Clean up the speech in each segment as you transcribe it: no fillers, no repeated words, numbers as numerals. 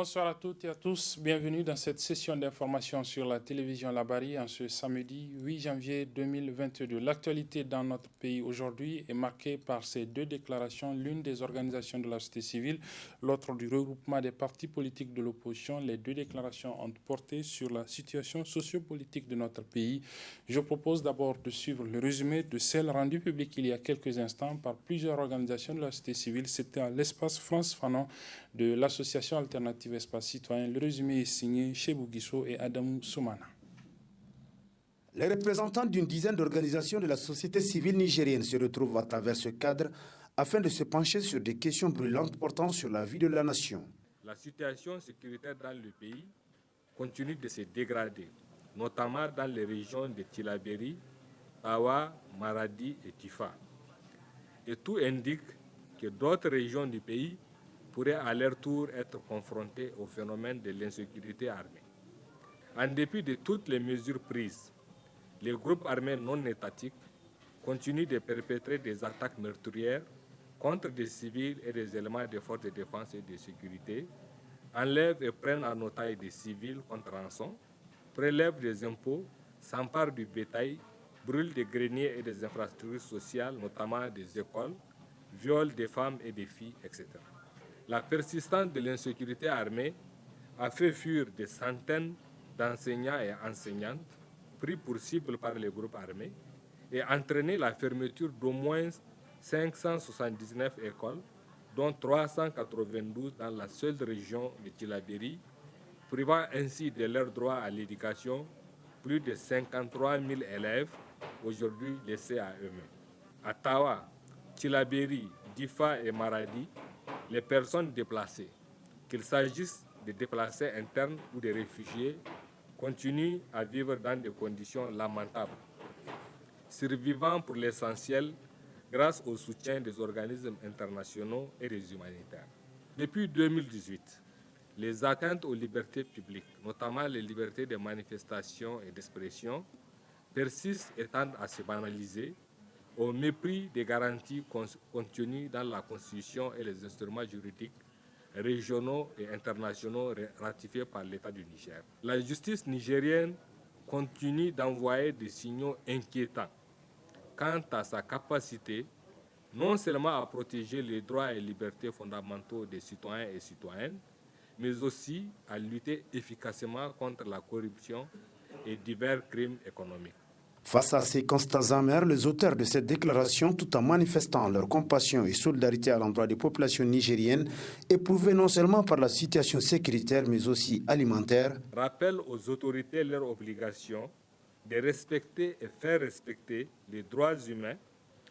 Bonsoir à toutes et à tous. Bienvenue dans cette session d'information sur la télévision Labari en ce samedi 8 janvier 2022. L'actualité dans notre pays aujourd'hui est marquée par ces deux déclarations, l'une des organisations de la société civile, l'autre du regroupement des partis politiques de l'opposition. Les deux déclarations ont porté sur la situation sociopolitique de notre pays. Je propose d'abord de suivre le résumé de celle rendue publique il y a quelques instants par plusieurs organisations de la société civile. C'était à l'espace France Fanon de l'association alternative Espace Citoyen. Le résumé est signé Chebou Guissou et Adamou Soumana. Les représentants d'une dizaine d'organisations de la société civile nigérienne se retrouvent à travers ce cadre afin de se pencher sur des questions brûlantes portant sur la vie de la nation. La situation sécuritaire dans le pays continue de se dégrader, notamment dans les régions de Tillabéri, Tawa, Maradi et Tifa. Et tout indique que d'autres régions du pays pourraient à leur tour être confrontés au phénomène de l'insécurité armée. En dépit de toutes les mesures prises, les groupes armés non étatiques continuent de perpétrer des attaques meurtrières contre des civils et des éléments des forces de défense et de sécurité, enlèvent et prennent en otage des civils contre rançon, prélèvent des impôts, s'emparent du bétail, brûlent des greniers et des infrastructures sociales, notamment des écoles, violent des femmes et des filles, etc. La persistance de l'insécurité armée a fait fuir des centaines d'enseignants et enseignantes pris pour cible par les groupes armés et entraîné la fermeture d'au moins 579 écoles, dont 392 dans la seule région de Tillabéri, privant ainsi de leur droit à l'éducation plus de 53 000 élèves aujourd'hui laissés à eux-mêmes. À Tawa, Tillabéri, Difa et Maradi, les personnes déplacées, qu'il s'agisse de déplacés internes ou de réfugiés, continuent à vivre dans des conditions lamentables, survivant pour l'essentiel grâce au soutien des organismes internationaux et des humanitaires. Depuis 2018, les atteintes aux libertés publiques, notamment les libertés de manifestation et d'expression, persistent et tendent à se banaliser au mépris des garanties contenues dans la Constitution et les instruments juridiques régionaux et internationaux ratifiés par l'État du Niger. La justice nigérienne continue d'envoyer des signaux inquiétants quant à sa capacité non seulement à protéger les droits et libertés fondamentaux des citoyens et citoyennes, mais aussi à lutter efficacement contre la corruption et divers crimes économiques. Face à ces constats amers, les auteurs de cette déclaration, tout en manifestant leur compassion et solidarité à l'endroit des populations nigériennes, éprouvées non seulement par la situation sécuritaire, mais aussi alimentaire, rappellent aux autorités leur obligation de respecter et faire respecter les droits humains,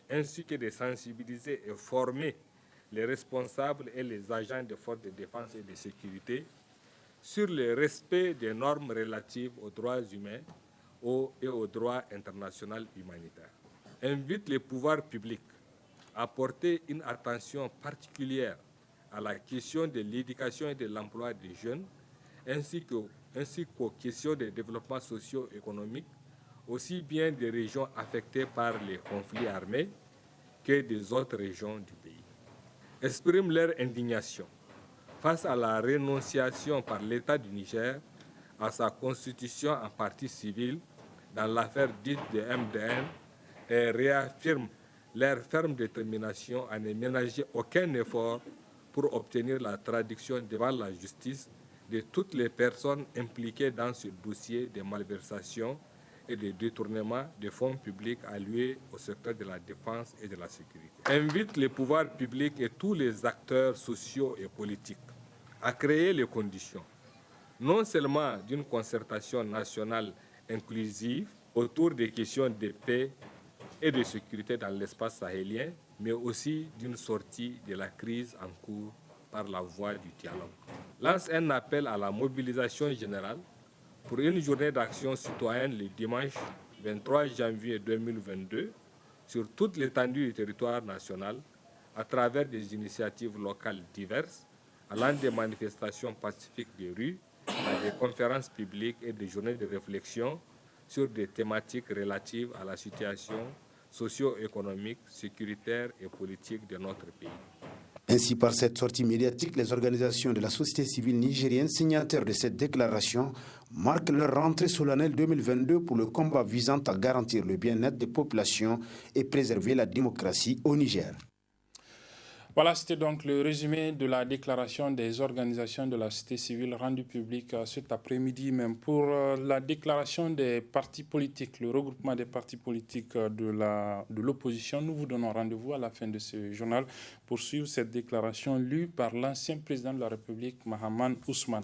ainsi que de sensibiliser et former les responsables et les agents des forces de défense et de sécurité sur le respect des normes relatives aux droits humains et au droit international humanitaire. Invite les pouvoirs publics à porter une attention particulière à la question de l'éducation et de l'emploi des jeunes, ainsi qu'aux questions de développement socio-économique, aussi bien des régions affectées par les conflits armés que des autres régions du pays. Expriment leur indignation face à la renonciation par l'État du Niger à sa constitution en partie civile dans l'affaire dite de MDN et réaffirment leur ferme détermination à ne ménager aucun effort pour obtenir la traduction devant la justice de toutes les personnes impliquées dans ce dossier de malversation et de détournement de fonds publics alloués au secteur de la défense et de la sécurité. Invite les pouvoirs publics et tous les acteurs sociaux et politiques à créer les conditions, non seulement d'une concertation nationale inclusive autour des questions de paix et de sécurité dans l'espace sahélien, mais aussi d'une sortie de la crise en cours par la voie du dialogue. Lance un appel à la mobilisation générale pour une journée d'action citoyenne le dimanche 23 janvier 2022 sur toute l'étendue du territoire national à travers des initiatives locales diverses, allant des manifestations pacifiques des rues à des conférences publiques et des journées de réflexion sur des thématiques relatives à la situation socio-économique, sécuritaire et politique de notre pays. Ainsi, par cette sortie médiatique, les organisations de la société civile nigérienne signataires de cette déclaration marquent leur rentrée solennelle 2022 pour le combat visant à garantir le bien-être des populations et préserver la démocratie au Niger. Voilà, c'était donc le résumé de la déclaration des organisations de la société civile rendue publique cet après-midi même. Pour la déclaration des partis politiques, le regroupement des partis politiques de l'opposition, nous vous donnons rendez-vous à la fin de ce journal pour suivre cette déclaration lue par l'ancien président de la République, Mahaman Ousmane.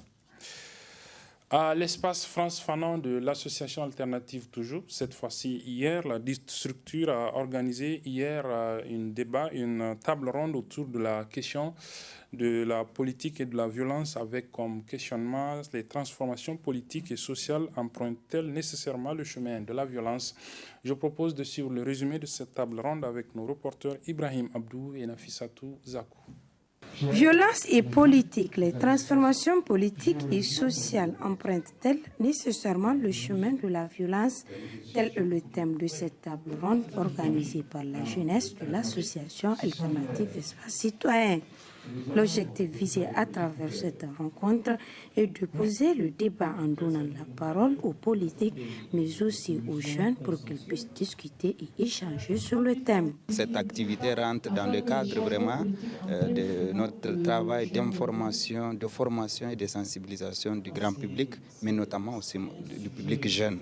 À l'espace France Fanon de l'association alternative toujours, cette fois-ci hier, la structure a organisé hier une table ronde autour de la question de la politique et de la violence avec comme questionnement les transformations politiques et sociales empruntent-elles nécessairement le chemin de la violence. Je propose de suivre le résumé de cette table ronde avec nos reporters Ibrahim Abdou et Nafissatou Zakou. Violence et politique, les transformations politiques et sociales empruntent-elles nécessairement le chemin de la violence? Tel est le thème de cette table ronde organisée par la jeunesse de l'association alternative Espace Citoyen. L'objectif visé à travers cette rencontre est de poser le débat en donnant la parole aux politiques, mais aussi aux jeunes pour qu'ils puissent discuter et échanger sur le thème. Cette activité rentre dans le cadre vraiment de notre travail d'information, de formation et de sensibilisation du grand public, mais notamment aussi du public jeune.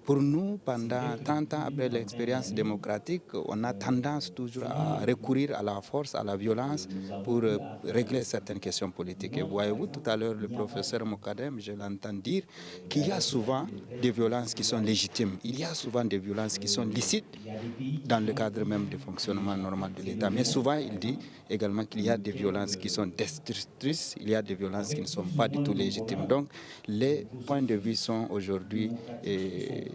Pour nous, pendant 30 ans après l'expérience démocratique, on a tendance toujours à recourir à la force, à la violence pour régler certaines questions politiques. Et voyez-vous, tout à l'heure, le professeur Mokadem, je l'entends dire qu'il y a souvent des violences qui sont légitimes. Il y a souvent des violences qui sont licites dans le cadre même du fonctionnement normal de l'État. Mais souvent, il dit également qu'il y a des violences qui sont destructrices, il y a des violences qui ne sont pas du tout légitimes. Donc, les points de vue sont aujourd'hui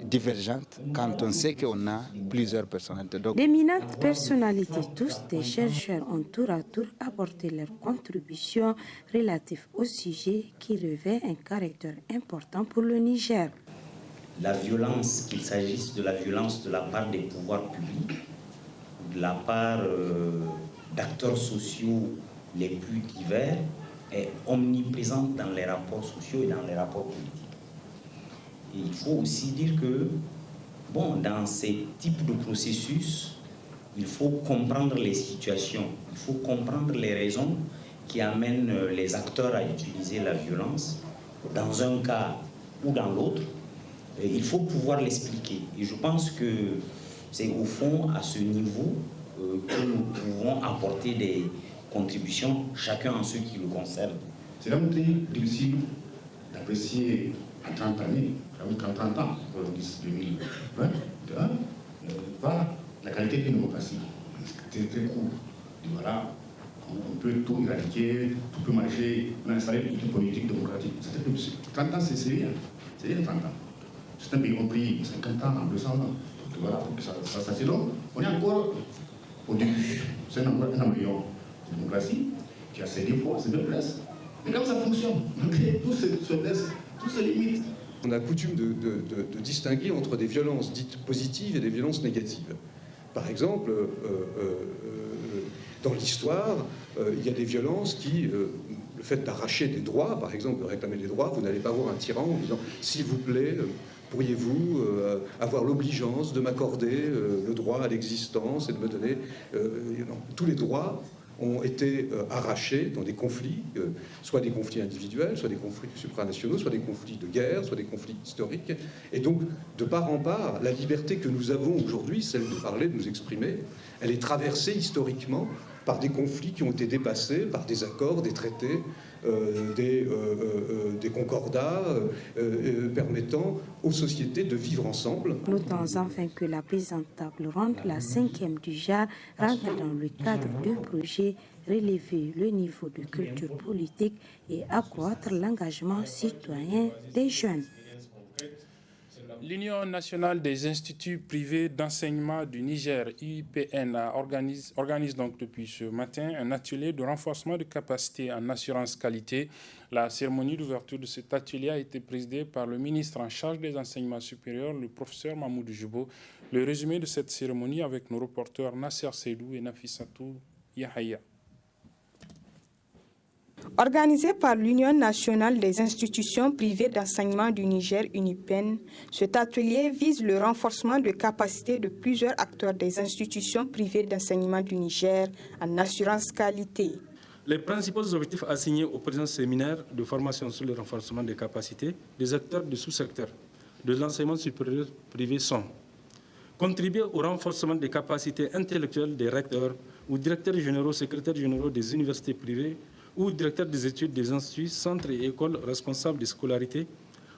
divergentes quand on sait qu'on a plusieurs personnalités. Donc, d'éminentes personnalités, tous des chercheurs, ont tour à tour apporté leur contribution relative au sujet qui revêt un caractère important pour le Niger. La violence, qu'il s'agisse de la violence de la part des pouvoirs publics, de la part d'acteurs sociaux les plus divers, est omniprésente dans les rapports sociaux et dans les rapports politiques. Et il faut aussi dire que, dans ces types de processus, il faut comprendre les situations, il faut comprendre les raisons qui amènent les acteurs à utiliser la violence dans un cas ou dans l'autre. Il faut pouvoir l'expliquer. Et je pense que c'est au fond à ce niveau que nous pouvons apporter des contributions, chacun en ce qui le concerne. C'est vraiment très difficile d'apprécier à 30 années, qu'en 30 ans, 2020, pas la qualité d'une démocratie. C'est très court. Et voilà, on peut tout éradiquer, tout peut marcher, on a installé une politique démocratique. C'est très difficile. 30 ans, c'est rien. C'est rien 30 ans. C'est un pays qui a pris 50 ans, 200 ans. Donc voilà, pour que ça c'est long. On est encore au début. C'est un embryon de démocratie qui a ses défauts, ses faiblesses. Mais comme ça fonctionne, malgré toutes ces faiblesses, toutes ces limites. On a coutume de distinguer entre des violences dites positives et des violences négatives. Par exemple, dans l'histoire, il y a des violences qui, le fait d'arracher des droits, par exemple de réclamer des droits, vous n'allez pas voir un tyran en disant « s'il vous plaît, pourriez-vous avoir l'obligeance de m'accorder le droit à l'existence et de me donner... non, tous les droits ont été arrachés dans des conflits, soit des conflits individuels, soit des conflits supranationaux, soit des conflits de guerre, soit des conflits historiques. Et donc, de part en part, la liberté que nous avons aujourd'hui, celle de parler, de nous exprimer, elle est traversée historiquement par des conflits qui ont été dépassés, par des accords, des traités, des concordats permettant aux sociétés de vivre ensemble. Notons enfin que la présente table ronde, la 5e du genre, rentre dans le cadre du projet relever le niveau de culture politique et accroître l'engagement citoyen des jeunes. L'Union nationale des instituts privés d'enseignement du Niger, UIPN, organise donc depuis ce matin un atelier de renforcement de capacités en assurance qualité. La cérémonie d'ouverture de cet atelier a été présidée par le ministre en charge des enseignements supérieurs, le professeur Mahmoud Jubo. Le résumé de cette cérémonie avec nos reporters Nasser Seydou et Nafissatou Yahaya. Organisé par l'Union nationale des institutions privées d'enseignement du Niger, UNIPEN, cet atelier vise le renforcement de capacités de plusieurs acteurs des institutions privées d'enseignement du Niger en assurance qualité. Les principaux objectifs assignés au présent séminaire de formation sur le renforcement des capacités des acteurs du sous-secteur de l'enseignement supérieur privé sont contribuer au renforcement des capacités intellectuelles des recteurs ou directeurs généraux, secrétaires généraux des universités privées ou directeurs des études des instituts, centres et écoles responsables des scolarités,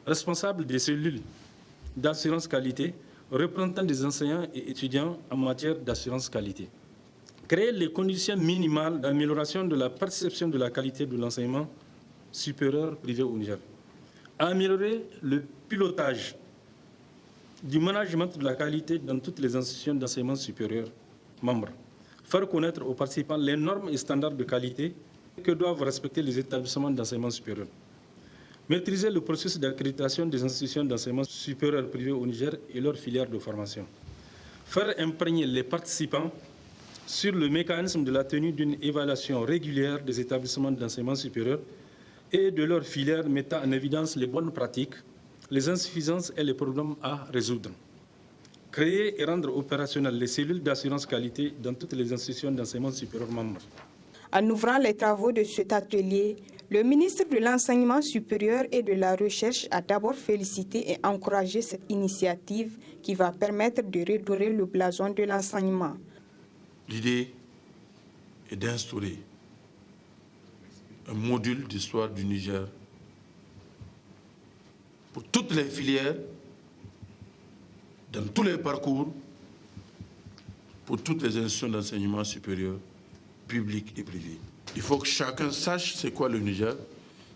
responsables des cellules d'assurance qualité, représentants des enseignants et étudiants en matière d'assurance qualité. Créer les conditions minimales d'amélioration de la perception de la qualité de l'enseignement supérieur privé au Niger. Améliorer le pilotage du management de la qualité dans toutes les institutions d'enseignement supérieur membres. Faire connaître aux participants les normes et standards de qualité que doivent respecter les établissements d'enseignement supérieur. Maîtriser le processus d'accréditation des institutions d'enseignement supérieur privées au Niger et leurs filières de formation. Faire imprégner les participants sur le mécanisme de la tenue d'une évaluation régulière des établissements d'enseignement supérieur et de leurs filières mettant en évidence les bonnes pratiques, les insuffisances et les problèmes à résoudre. Créer et rendre opérationnelles les cellules d'assurance qualité dans toutes les institutions d'enseignement supérieur membres. En ouvrant les travaux de cet atelier, le ministre de l'Enseignement supérieur et de la Recherche a d'abord félicité et encouragé cette initiative qui va permettre de redorer le blason de l'enseignement. L'idée est d'instaurer un module d'histoire du Niger pour toutes les filières, dans tous les parcours, pour toutes les institutions d'enseignement supérieur, public et privé. Il faut que chacun sache c'est quoi le Niger,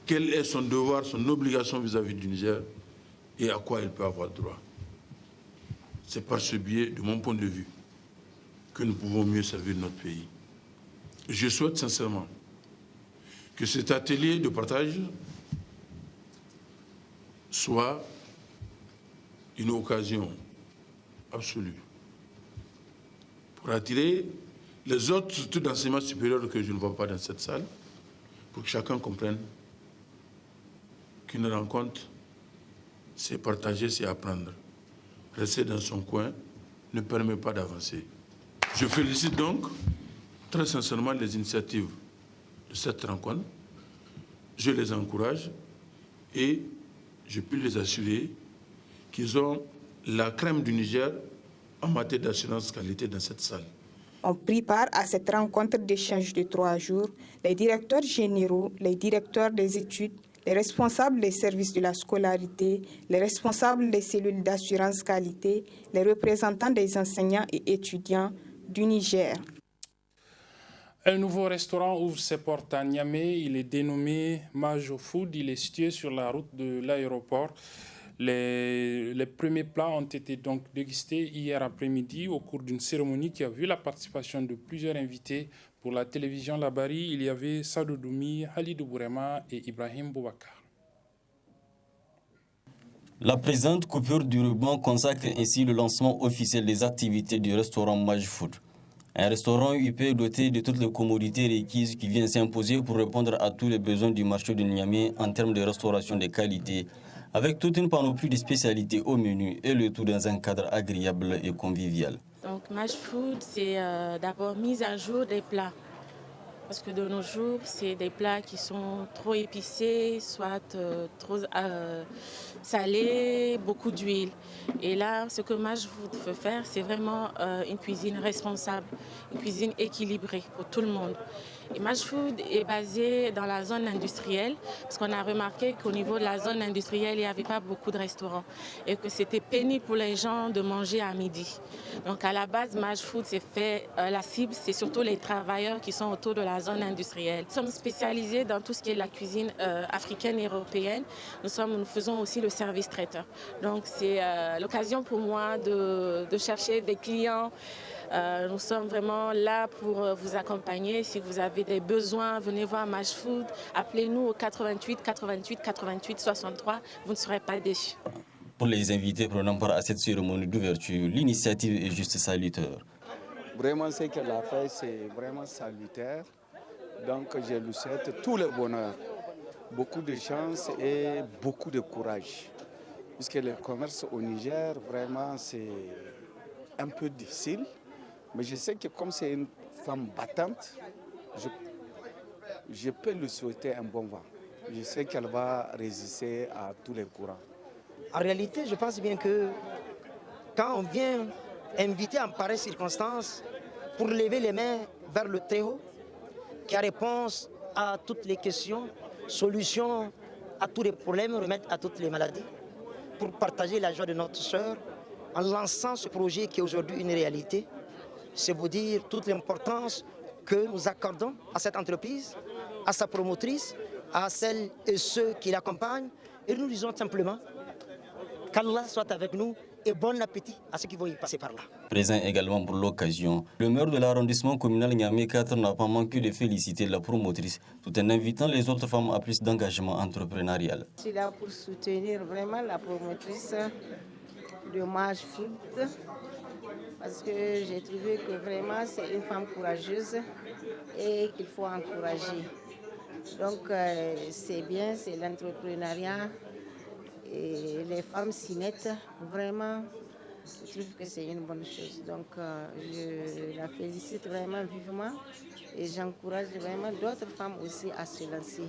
quel est son devoir, son obligation vis-à-vis du Niger et à quoi il peut avoir droit. C'est par ce biais, de mon point de vue, que nous pouvons mieux servir notre pays. Je souhaite sincèrement que cet atelier de partage soit une occasion absolue pour attirer les autres structures d'enseignement supérieur que je ne vois pas dans cette salle, pour que chacun comprenne qu'une rencontre, c'est partager, c'est apprendre. Rester dans son coin ne permet pas d'avancer. Je félicite donc très sincèrement les initiatives de cette rencontre. Je les encourage et je peux les assurer qu'ils ont la crème du Niger en matière d'assurance qualité dans cette salle. On prit part à cette rencontre d'échange de 3 jours les directeurs généraux, les directeurs des études, les responsables des services de la scolarité, les responsables des cellules d'assurance qualité, les représentants des enseignants et étudiants du Niger. Un nouveau restaurant ouvre ses portes à Niamey. Il est dénommé Majo Food. Il est situé sur la route de l'aéroport. Les premiers plats ont été donc dégustés hier après-midi au cours d'une cérémonie qui a vu la participation de plusieurs invités pour la télévision Labari. Il y avait Sadou Doumi, Halidou Bourema et Ibrahim Boubacar. La présente coupure du ruban consacre ainsi le lancement officiel des activités du restaurant Majo Food. Un restaurant UP doté de toutes les commodités requises qui vient s'imposer pour répondre à tous les besoins du marché de Niamey en termes de restauration de qualité, avec toute une panoplie de spécialités au menu et le tout dans un cadre agréable et convivial. Donc Majo Food, c'est d'abord mise à jour des plats. Parce que de nos jours, c'est des plats qui sont trop épicés, soit trop salés, beaucoup d'huile. Et là, ce que Majo Food veut faire, c'est vraiment une cuisine responsable, une cuisine équilibrée pour tout le monde. Et Majo Food est basé dans la zone industrielle, parce qu'on a remarqué qu'au niveau de la zone industrielle, il n'y avait pas beaucoup de restaurants et que c'était pénible pour les gens de manger à midi. Donc à la base, Majo Food, c'est fait, la cible, c'est surtout les travailleurs qui sont autour de la zone industrielle. Nous sommes spécialisés dans tout ce qui est la cuisine africaine et européenne. Nous faisons aussi le service traiteur. Donc c'est l'occasion pour moi de chercher des clients. Nous sommes vraiment là pour vous accompagner. Si vous avez des besoins, venez voir Majo Food. Appelez-nous au 88 88 88 63. Vous ne serez pas déçus. Pour les invités prenant part à cette cérémonie d'ouverture, l'initiative est juste salutaire. Vraiment, ce qu'elle a fait, c'est vraiment salutaire. Donc je lui souhaite tout le bonheur, beaucoup de chance et beaucoup de courage. Puisque le commerce au Niger, vraiment, c'est un peu difficile. Mais je sais que comme c'est une femme battante, je peux lui souhaiter un bon vent. Je sais qu'elle va résister à tous les courants. En réalité, je pense bien que quand on vient inviter en pareille circonstance pour lever les mains vers le Très-Haut, qui a réponse à toutes les questions, solution à tous les problèmes, remède à toutes les maladies, pour partager la joie de notre sœur, en lançant ce projet qui est aujourd'hui une réalité, c'est vous dire toute l'importance que nous accordons à cette entreprise, à sa promotrice, à celles et ceux qui l'accompagnent. Et nous disons simplement qu'Allah soit avec nous et bon appétit à ceux qui vont y passer par là. Présent également pour l'occasion, le maire de l'arrondissement communal Niamey 4 n'a pas manqué de féliciter la promotrice tout en invitant les autres femmes à plus d'engagement entrepreneurial. Je suis là pour soutenir vraiment la promotrice de Maj Food parce que j'ai trouvé que vraiment c'est une femme courageuse et qu'il faut encourager. Donc c'est bien, c'est l'entrepreneuriat et les femmes s'y mettent vraiment. Je trouve que c'est une bonne chose. Donc je la félicite vraiment vivement et j'encourage vraiment d'autres femmes aussi à se lancer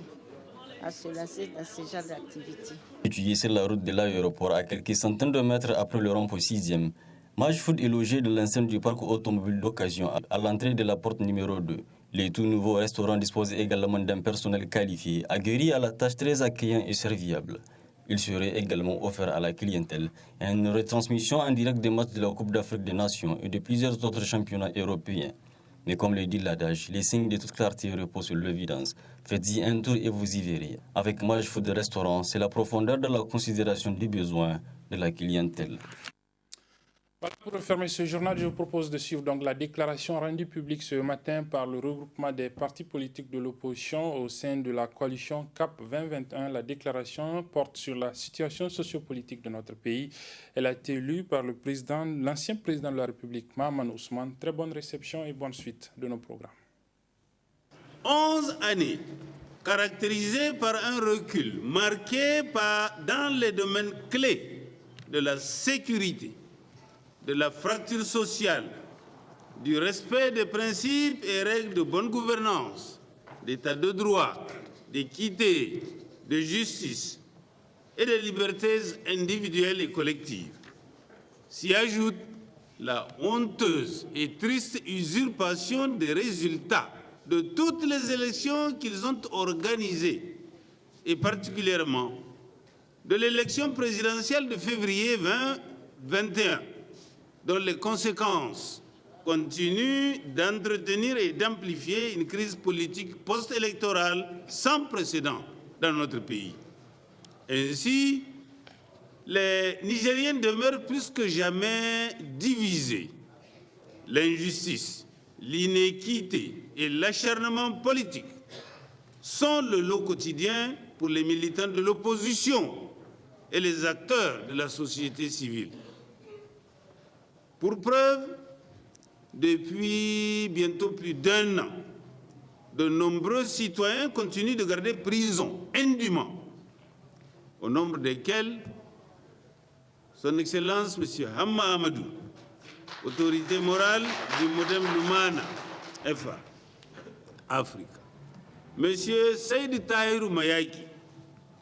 dans ce genre d'activité. Situé sur la route de l'aéroport à quelques centaines de mètres après le rond-point 6e, Maj Food est logé dans l'enceinte du parc automobile d'occasion à l'entrée de la porte numéro 2. Le tout nouveau restaurant dispose également d'un personnel qualifié, aguerri à la tâche très accueillant et serviable. Il serait également offert à la clientèle une retransmission en direct des matchs de la Coupe d'Afrique des Nations et de plusieurs autres championnats européens. Mais comme le dit l'adage, les signes de toute clarté reposent sur l'évidence. Faites-y un tour et vous y verrez. Avec Maj Food Restaurant, c'est la profondeur de la considération des besoins de la clientèle. Voilà, pour refermer ce journal, je vous propose de suivre donc la déclaration rendue publique ce matin par le regroupement des partis politiques de l'opposition au sein de la coalition CAP 2021. La déclaration porte sur la situation sociopolitique de notre pays. Elle a été lue par l'ancien président de la République, Mahaman Ousmane. Très bonne réception et bonne suite de nos programmes. 11 années caractérisées par un recul marqué dans les domaines clés de la sécurité, de la fracture sociale, du respect des principes et règles de bonne gouvernance, d'état de droit, d'équité, de justice et de libertés individuelles et collectives. S'y ajoute la honteuse et triste usurpation des résultats de toutes les élections qu'ils ont organisées, et particulièrement de l'élection présidentielle de février 2021, dont les conséquences continuent d'entretenir et d'amplifier une crise politique post-électorale sans précédent dans notre pays. Ainsi, les Nigériens demeurent plus que jamais divisés. L'injustice, l'inéquité et l'acharnement politique sont le lot quotidien pour les militants de l'opposition et les acteurs de la société civile. Pour preuve, depuis bientôt plus d'1 an, de nombreux citoyens continuent de garder prison indûment, au nombre desquels Son Excellence M. Hamma Amadou, autorité morale du Modem Lumana, FA, Afrique. M. Seyd Tahirou Mayaki,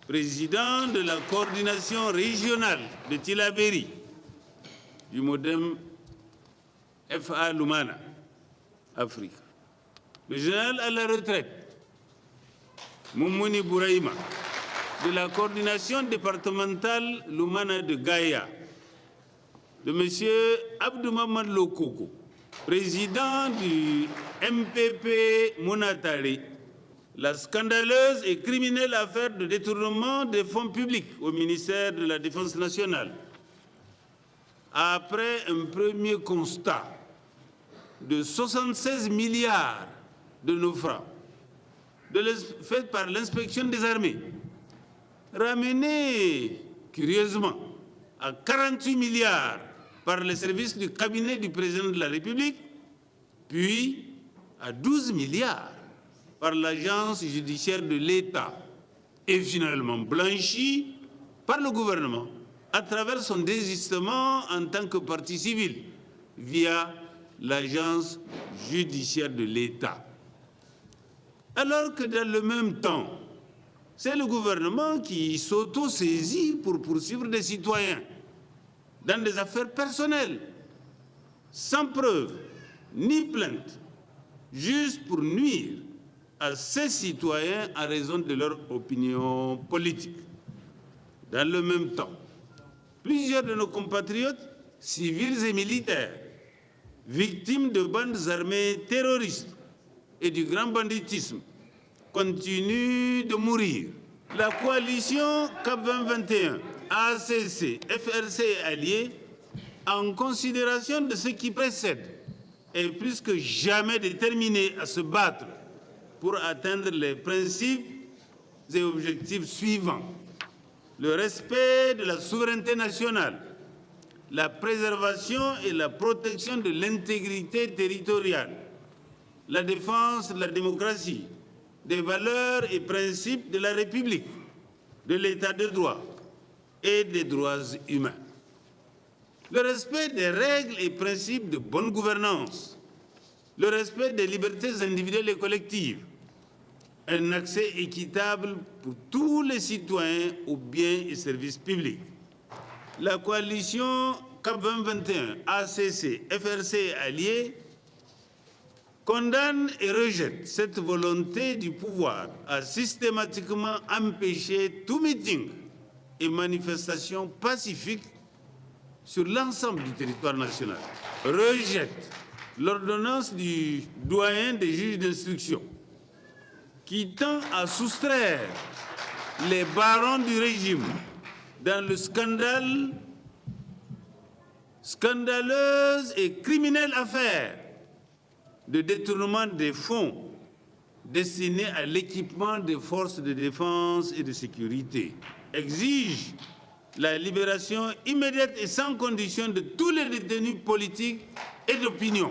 président de la coordination régionale de Tillabéri, du Modem FA Lumana, Afrique. Le général à la retraite, Moumouni Bouraïma, de la coordination départementale Lumana de Gaïa, de M. Abdou Mamad Lokoko, président du MPP Mounatari, la scandaleuse et criminelle affaire de détournement des fonds publics au ministère de la Défense nationale. Après un premier constat de 76 milliards de nos francs, fait par l'inspection des armées, ramené curieusement à 48 milliards par les services du cabinet du président de la République, puis à 12 milliards par l'agence judiciaire de l'État et finalement blanchi par le gouvernement à travers son désistement en tant que partie civile via l'agence judiciaire de l'État. Alors que dans le même temps, c'est le gouvernement qui s'auto-saisit pour poursuivre des citoyens dans des affaires personnelles, sans preuve ni plainte, juste pour nuire à ces citoyens en raison de leur opinion politique. Dans le même temps, plusieurs de nos compatriotes, civils et militaires, victimes de bandes armées terroristes et du grand banditisme, continuent de mourir. La coalition CAP 2021, ACC, FRC et alliés, en considération de ce qui précède, est plus que jamais déterminée à se battre pour atteindre les principes et objectifs suivants: le respect de la souveraineté nationale, la préservation et la protection de l'intégrité territoriale, la défense de la démocratie, des valeurs et principes de la République, de l'État de droit et des droits humains, le respect des règles et principes de bonne gouvernance, le respect des libertés individuelles et collectives, un accès équitable pour tous les citoyens aux biens et services publics. La coalition CAP 2021, ACC, FRC et alliés condamne et rejette cette volonté du pouvoir à systématiquement empêcher tout meeting et manifestation pacifique sur l'ensemble du territoire national. Rejette l'ordonnance du doyen des juges d'instruction qui tend à soustraire les barons du régime dans le scandaleuse et criminelle affaire de détournement des fonds destinés à l'équipement des forces de défense et de sécurité, exige la libération immédiate et sans condition de tous les détenus politiques et d'opinion,